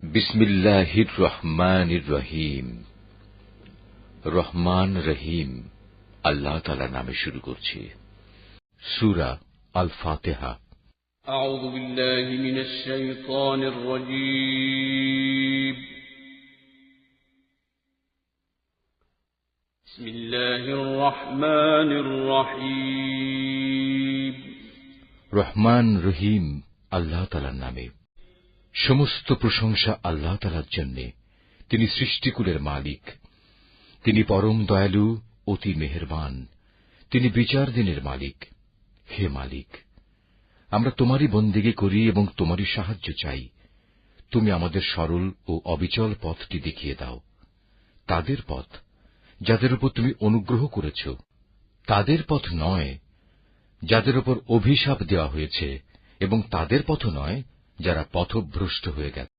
বিসমিল্লাহির রহমানির রহিম। রহমান রহিম আল্লাহ তাআলার নামে শুরু করছি। সূরা আল ফাতিহা। আউযু বিল্লাহি মিনাশ শাইতানির রাজীম। বিসমিল্লাহির রহমানির রহিম। রহমান রহিম আল্লাহ তাআলার নামে। সমস্ত প্রশংসা আল্লাহ তাআলার জন্য। তিনি সৃষ্টিকুলের মালিক। তিনি পরম দয়ালু, অতি মেহেরবান। তিনি বিচার দিনের মালিক। হে মালিক, আমরা তোমারই বন্দেগী করি এবং তোমারই সাহায্য চাই। তুমি আমাদের সরল ও অবিচল পথটি দেখিয়ে দাও। তাদের পথ যাদের উপর তুমি অনুগ্রহ করেছ, তাদের পথ নয় যাদের উপর অভিশাপ দেওয়া হয়েছে, এবং তাদের পথ নয় যারা পথভ্রষ্ট হয়ে গেছে।